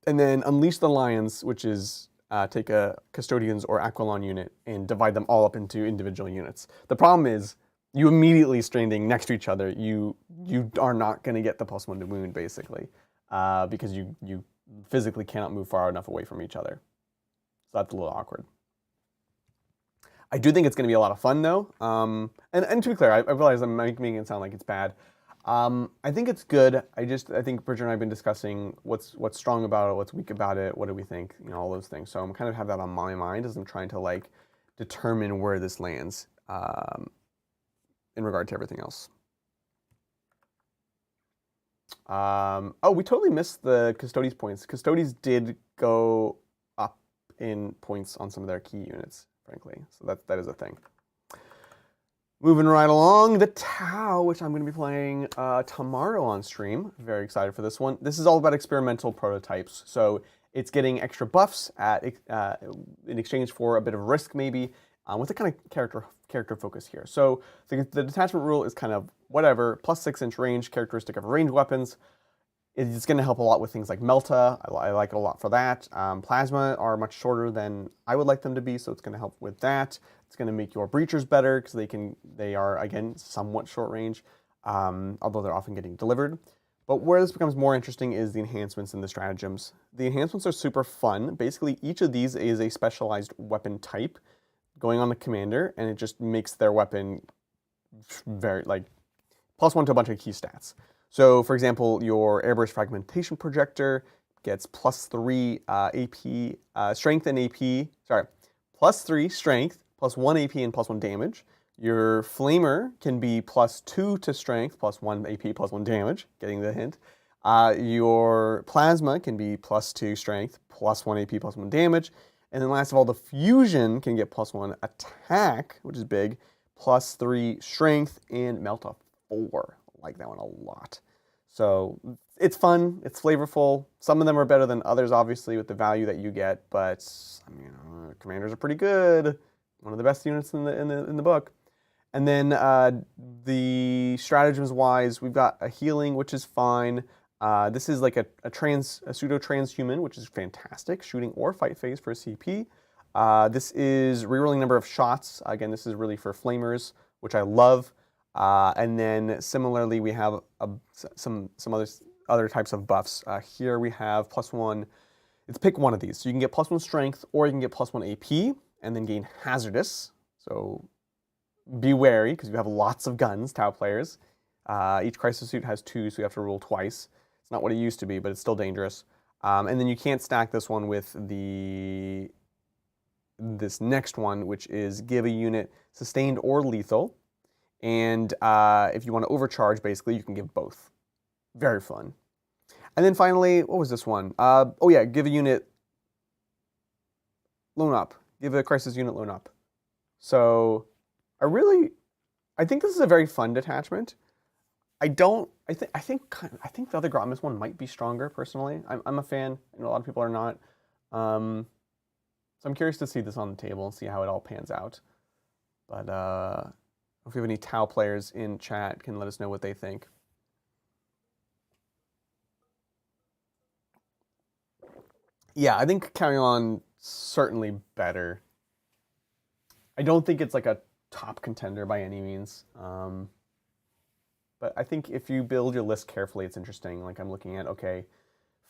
And then Unleash the Lions, which is take a Custodians or Aquilon unit and divide them all up into individual units. The problem is, you immediately standing next to each other, you are not going to get the +1 to wound, basically, because you physically cannot move far enough away from each other. So that's a little awkward. I do think it's going to be a lot of fun, though. And to be clear, I realize I'm making it sound like it's bad. I think it's good. I think Bridger and I have been discussing what's strong about it, what's weak about it, what do we think, all those things. So I'm kind of have that on my mind as I'm trying to like determine where this lands in regard to everything else. Oh, we totally missed the Custodes points. Custodes did go up in points on some of their key units, frankly. So that is a thing. Moving right along, the Tau, which I'm going to be playing tomorrow on stream. Very excited for this one. This is all about experimental prototypes. So it's getting extra buffs in exchange for a bit of risk, maybe, with a kind of character focus here. So the detachment rule is kind of whatever, +6-inch range, characteristic of ranged weapons. It's going to help a lot with things like Melta. I like it a lot for that. Plasma are much shorter than I would like them to be, so it's going to help with that. It's going to make your breachers better because they are, again, somewhat short range, although they're often getting delivered. But where this becomes more interesting is the enhancements and the stratagems. The enhancements are super fun. Basically, each of these is a specialized weapon type going on the commander, and it just makes their weapon very, like, +1 to a bunch of key stats. So, for example, your airburst fragmentation projector gets +3 AP, strength and AP, sorry, +3 strength, +1 AP, and +1 damage. Your flamer can be +2 to strength, +1 AP, +1 damage, getting the hint. Your plasma can be +2 strength, +1 AP, +1 damage. And then last of all, the fusion can get +1 attack, which is big, +3 strength, and melt a 4. I like that one a lot. So it's fun, it's flavorful. Some of them are better than others, obviously, with the value that you get, but I mean, commanders are pretty good. One of the best units in the book. And then the stratagems wise, we've got a healing, which is fine. This is like a pseudo transhuman, which is fantastic. Shooting or fight phase for a CP. This is rerolling number of shots. Again, this is really for flamers, which I love. And then similarly, we have some other types of buffs. Here we have +1. It's pick one of these. So you can get +1 strength, or you can get +1 AP, and then gain hazardous. So be wary, because you have lots of guns, Tau players. Each crisis suit has 2, so you have to roll twice. It's not what it used to be, but it's still dangerous. And then you can't stack this one with this next one, which is give a unit sustained or lethal. And if you want to overcharge, basically, you can give both. Very fun. And then finally, what was this one? Oh yeah, give a unit loan up. Give a crisis unit loan up. So I think this is a very fun detachment. I think the other Grotmus one might be stronger, personally. I'm a fan, and a lot of people are not. So I'm curious to see this on the table and see how it all pans out. But if we have any Tau players in chat, can let us know what they think. Yeah, I think Carry On certainly better. I don't think it's like a top contender by any means. But I think if you build your list carefully, it's interesting. Like I'm looking at, okay,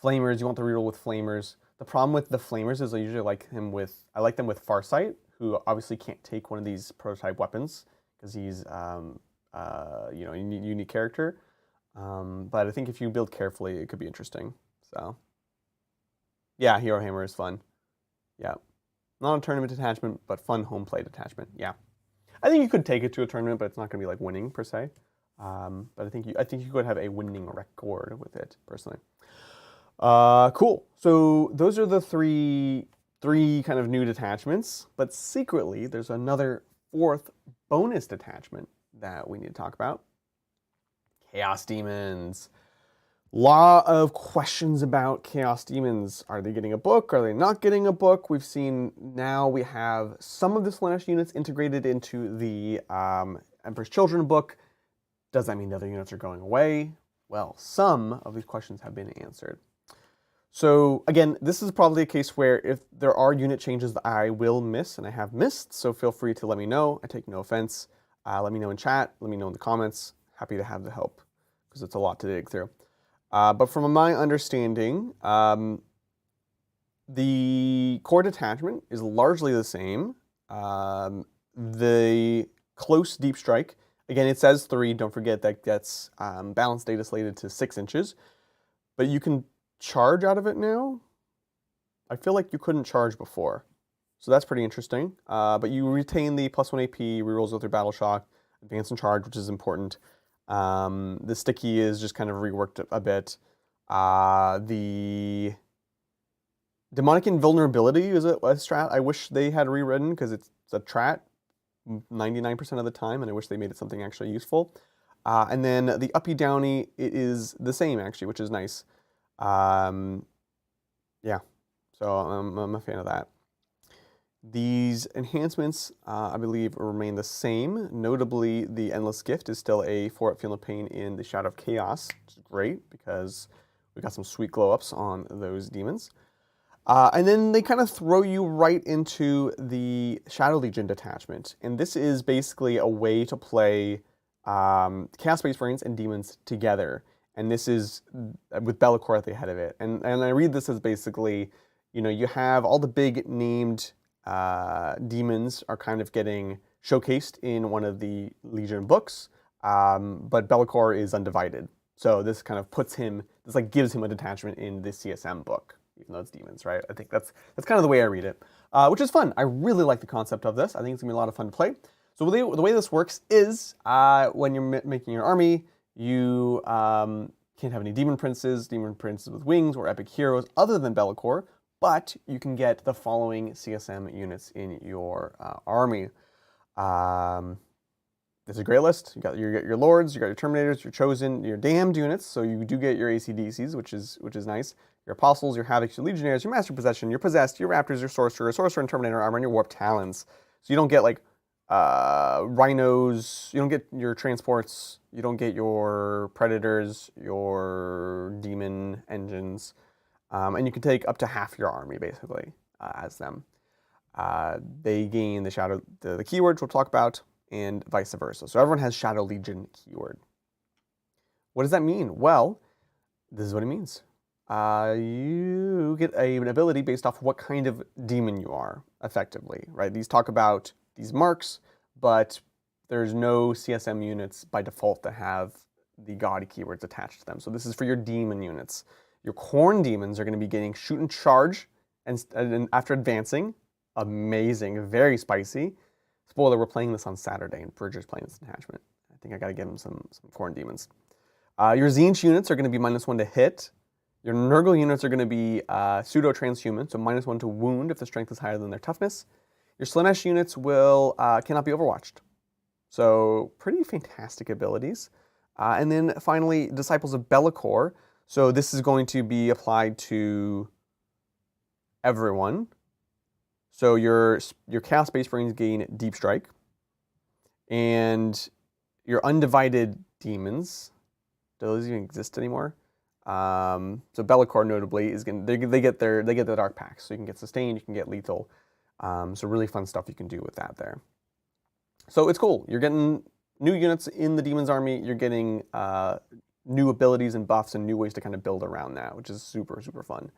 Flamers, you want the reroll with Flamers. The problem with the Flamers is I usually like them with Farsight, who obviously can't take one of these prototype weapons because he's a unique character. But I think if you build carefully, it could be interesting. So Yeah, Hero Hammer is fun. Yeah. Not a tournament detachment, but fun home play detachment. Yeah. I think you could take it to a tournament, but it's not going to be like winning per se. But I think you could have a winning record with it personally. Cool. So those are the three kind of new detachments, but secretly there's another fourth bonus detachment that we need to talk about. Chaos Demons. Lot of questions about Chaos Demons. Are they getting a book? Are they not getting a book? We've seen now we have some of the Slaanesh units integrated into the Emperor's Children book. Does that mean the other units are going away? Well, some of these questions have been answered. So again, this is probably a case where if there are unit changes that I will miss, and I have missed, so feel free to let me know. I take no offense. Let me know in chat. Let me know in the comments. Happy to have the help because it's a lot to dig through. But from my understanding, the core detachment is largely the same. The close deep strike, again, it says 3. Don't forget that gets balanced data slated to 6 inches. But you can charge out of it now. I feel like you couldn't charge before. So that's pretty interesting. But you retain the +1 AP, rerolls with your battle shock, advance and charge, which is important. The sticky is just kind of reworked a bit. The demonic invulnerability is a strat I wish they had rewritten because it's a trat 99% of the time, and I wish they made it something actually useful. And then the uppy downy, it is the same actually, which is nice. Yeah, so I'm a fan of that. These enhancements, I believe, remain the same. Notably, the Endless Gift is still a 4-up Feel No Pain in the Shadow of Chaos, which is great because we got some sweet glow-ups on those demons. And then they kind of throw you right into the Shadow Legion detachment. And this is basically a way to play Chaos Space Marines and demons together. And this is with Be'lakor at the head of it. And I read this as basically, you know, you have all the big named demons are kind of getting showcased in one of the Legion books, but Be'lakor is undivided. So this kind of puts him, this like gives him a detachment in the CSM book, even though it's demons, right? I think that's kind of the way I read it, which is fun. I really like the concept of this. I think it's gonna be a lot of fun to play. So the way this works is when you're making your army, you can't have any demon princes with wings, or epic heroes other than Be'lakor, but you can get the following CSM units in your army. This is a great list. You got your lords, you got your terminators, your chosen, your damned units. So you do get your ACDCs, which is nice. Your apostles, your havocs, your legionnaires, your master possession, your possessed, your raptors, your sorcerer and terminator armor, and your warped talons. So you don't get like rhinos. You don't get your transports. You don't get your predators, your demon engines. And you can take up to half your army, basically, as them. They gain the Shadow, the keywords we'll talk about, and vice versa. So everyone has Shadow Legion keyword. What does that mean? Well, this is what it means. You get an ability based off what kind of demon you are, effectively, right? These talk about these marks, but there's no CSM units by default that have the gaudy keywords attached to them. So this is for your demon units. Your corn demons are going to be getting shoot and charge, and after advancing, amazing, very spicy. Spoiler: we're playing this on Saturday, and Bridger's playing this detachment. I think I got to give him some corn demons. Your Tzeentch units are going to be -1 to hit. Your Nurgle units are going to be pseudo-transhuman, so -1 to wound if the strength is higher than their toughness. Your Slaanesh units will cannot be overwatched. So pretty fantastic abilities. And then finally, Disciples of Be'lakor. So this is going to be applied to everyone. So your Chaos Space Marines gain Deep Strike, and your Undivided Demons, do those even exist anymore? So Be'lakor notably is going they get the Dark Packs, so you can get Sustained, you can get Lethal. So really fun stuff you can do with that there. So it's cool. You're getting new units in the Demons army. You're getting new abilities and buffs and new ways to kind of build around that, which is super, super fun.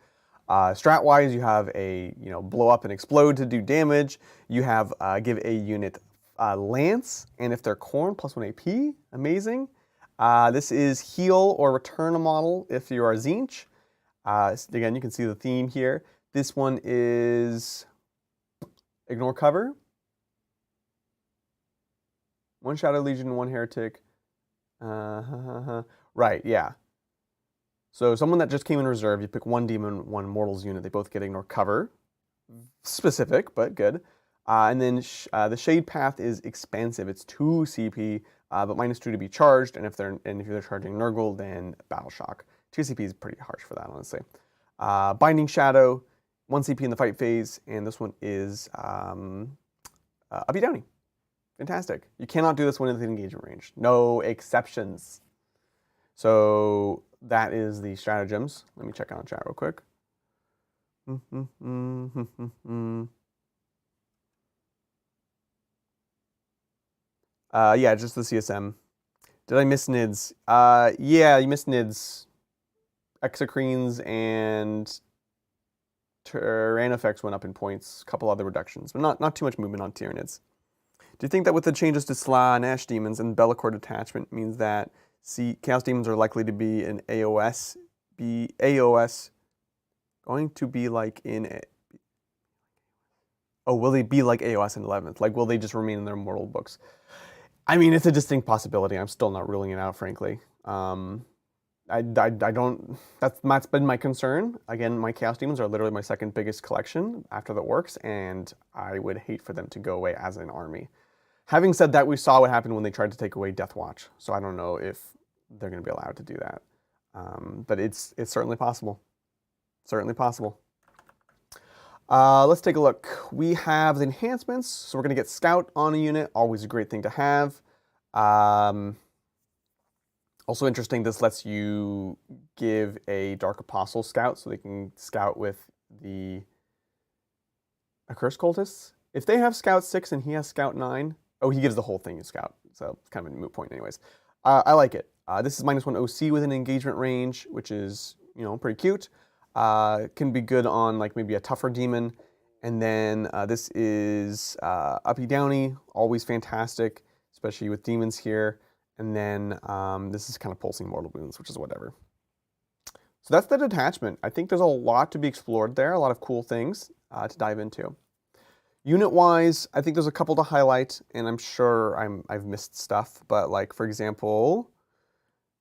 Strat-wise, you have a blow up and explode to do damage. You have give a unit lance, and if they're corn, +1 AP. Amazing. This is heal or return a model if you are Tzeentch. Again, you can see the theme here. This one is ignore cover. 1 Shadow Legion, 1 Heretic. Right, yeah. So someone that just came in reserve, you pick 1 Demon, 1 Mortals unit. They both get ignore cover. Specific, but good. And then the Shade Path is expansive. It's 2 CP, but -2 to be charged. And if they're charging Nurgle, then Battle Shock. 2 CP is pretty harsh for that, honestly. Binding Shadow, 1 CP in the fight phase, and this one is Uppy Downy. Fantastic. You cannot do this one in the engagement range. No exceptions. So that is the stratagems. Let me check out chat real quick. Yeah, just the CSM. Did I miss NIDS? Yeah, you missed NIDS. Exocrines and Tyrannofex went up in points. A couple other reductions, but not too much movement on Tyranids. Do you think that with the changes to Sla and Ash Demons and Bellicor detachment means that Chaos Demons are likely to be an AOS? Going to be like in oh, will they be like AOS in 11th? Like, will they just remain in their mortal books? I mean, it's a distinct possibility. I'm still not ruling it out, frankly. I don't, that's been my concern. Again, my Chaos Demons are literally my 2nd biggest collection after the Orks, and I would hate for them to go away as an army. Having said that, we saw what happened when they tried to take away Death Watch, so I don't know if they're going to be allowed to do that. But it's certainly possible. Certainly possible. Let's take a look. We have the enhancements, so we're going to get Scout on a unit, always a great thing to have. Also interesting, this lets you give a Dark Apostle Scout, so they can scout with the Accursed Cultists. If they have Scout 6 and he has Scout 9, oh, he gives the whole thing a Scout, so it's kind of a moot point anyways. I like it. This is -1 OC with an engagement range, which is, you know, pretty cute. Can be good on like maybe a tougher demon. And then this is Uppy Downy, always fantastic, especially with demons here. And then this is kind of pulsing mortal wounds, which is whatever. So that's the detachment. I think there's a lot to be explored there, a lot of cool things to dive into. Unit-wise, I think there's a couple to highlight, and I'm sure I've missed stuff. But like, for example,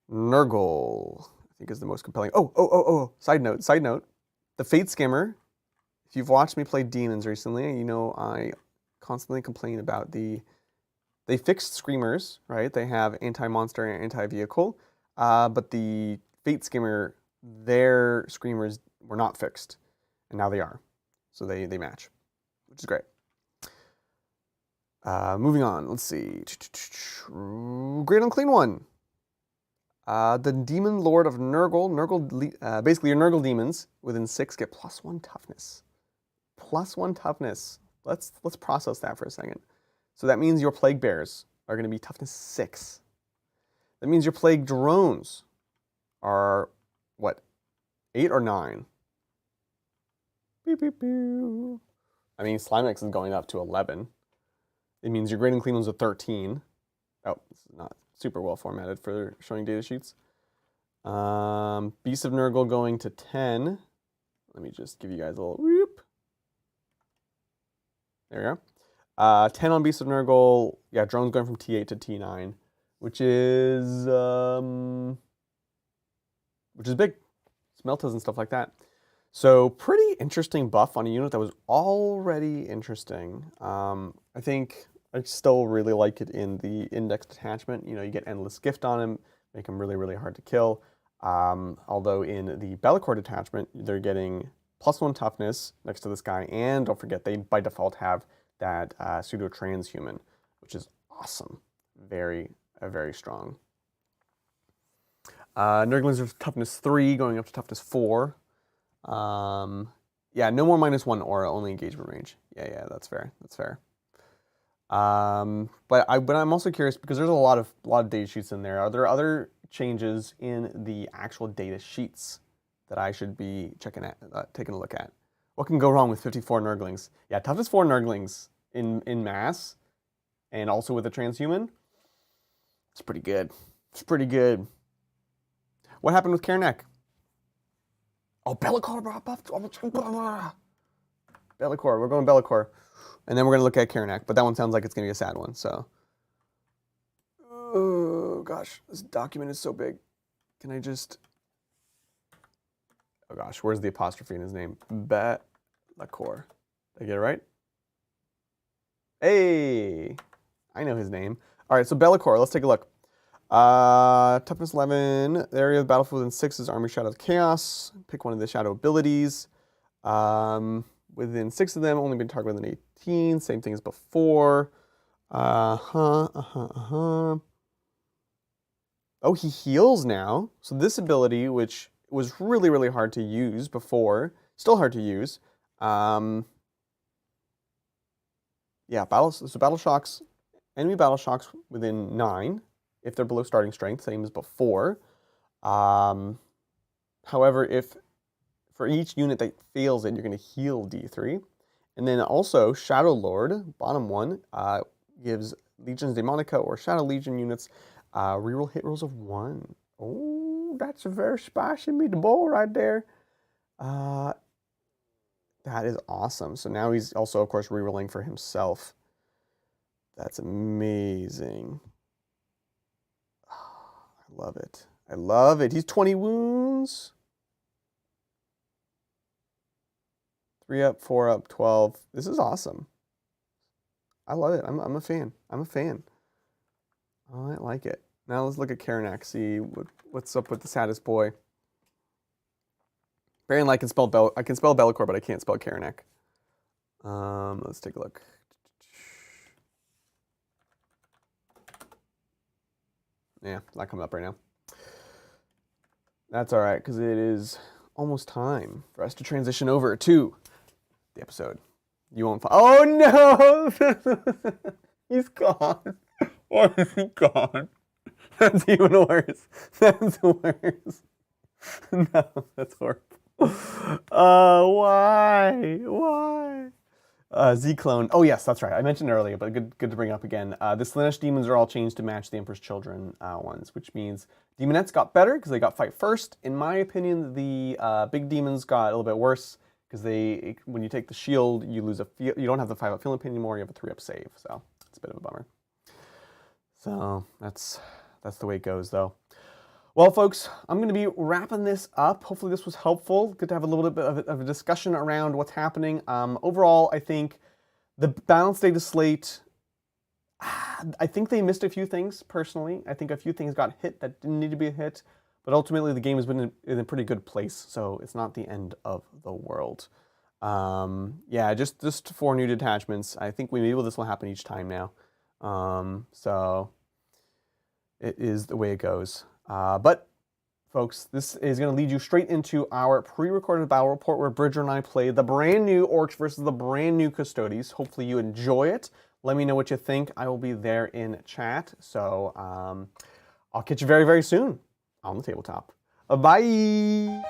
Nurgle, I think is the most compelling. Oh, side note. The Fate Skimmer, if you've watched me play demons recently, you know I constantly complain about they fixed Screamers, right? They have anti-monster and anti-vehicle, but the Fate Skimmer, their Screamers were not fixed, and now they are. So they match, which is great. Moving on, let's see. Great Unclean One. The Demon Lord of Nurgle, basically your Nurgle demons within 6 get +1 toughness. +1 toughness. Let's process that for a second. So that means your Plague Bears are going to be toughness 6. That means your Plague Drones are, what, 8 or 9? Beep, beep, beep. I mean, Slimex is going up to 11. It means your Great and Clean Ones are 13. Oh, this is not super well formatted for showing data sheets. Beast of Nurgle going to 10. Let me just give you guys a little whoop. There we go. 10 on Beast of Nurgle. Yeah, drones going from T8 to T9, which is big. Smeltas and stuff like that. So pretty interesting buff on a unit that was already interesting. I think I still really like it in the index detachment. You know, you get endless gift on him, make him really, really hard to kill. Although in the Bellicor detachment, they're getting +1 toughness next to this guy, and don't forget they by default have that pseudo transhuman, which is awesome. Very, very strong. Nurglings are toughness 3, going up to toughness 4. Yeah, no more -1 aura, only engagement range. Yeah, that's fair. That's fair. But I'm also curious because there's a lot of data sheets in there. Are there other changes in the actual data sheets that I should be taking a look at? What can go wrong with 54 Nurglings? Yeah, toughness 4 Nurglings in mass, and also with a transhuman. It's pretty good. It's pretty good. What happened with Karnak? Oh, Be'lakor. Be'lakor. We're going Be'lakor. And then we're going to look at Karanak. But that one sounds like it's going to be a sad one. So. Oh, gosh. This document is so big. Can I just... Oh, gosh. Where's the apostrophe in his name? Be'lakor. Did I get it right? Hey! I know his name. All right, so Be'lakor. Let's take a look. Toughness 11. The area of the battlefield within 6 is Army Shadow of Chaos. Pick one of the Shadow abilities. Within 6 of them, only been targeted within 18. Same thing as before. Oh, he heals now. So this ability, which was really, really hard to use before, still hard to use. Yeah, battle shocks. Enemy battle shocks within 9 if they're below starting strength, same as before. However, if for each unit that fails it, you're going to heal D3. And then also, Shadow Lord, bottom one, gives Legions Demonica or Shadow Legion units reroll hit rolls of 1. Oh, that's a very spicy meatball right there. That is awesome. So now he's also, of course, rerolling for himself. That's amazing. Oh, I love it. I love it. He's 20 wounds. 3 up, 4 up, 12. This is awesome. I love it. I'm a fan. I'm a fan. Oh, I like it. Now let's look at Karanak, see what's up with the saddest boy. Apparently I can spell Be'lakor, but I can't spell Karanak. Let's take a look. Yeah, not coming up right now. That's all right, because it is almost time for us to transition over to the episode. You won't oh no! He's gone. Why is he gone? That's even worse. That's worse. No, that's horrible. Why? Why? Z-Clone. Oh yes, that's right. I mentioned earlier, but good to bring up again. The Slaanesh demons are all changed to match the Emperor's Children ones, which means Demonettes got better because they got fight first. In my opinion, the big demons got a little bit worse because when you take the shield, you lose you don't have the 5-up feeling pin anymore. You have a 3-up save, so it's a bit of a bummer. So that's the way it goes, though. Well, folks, I'm going to be wrapping this up. Hopefully this was helpful. Good to have a little bit of a discussion around what's happening. Overall, I think the balanced data slate, I think they missed a few things, personally. I think a few things got hit that didn't need to be a hit. But ultimately, the game has been in a pretty good place, so it's not the end of the world. Yeah, just 4 new detachments. I think maybe this will happen each time now. So it is the way it goes. But, folks, this is going to lead you straight into our pre-recorded battle report where Bridger and I play the brand new Orks versus the brand new Custodes. Hopefully you enjoy it. Let me know what you think. I will be there in chat. So I'll catch you very, very soon on the tabletop. Bye!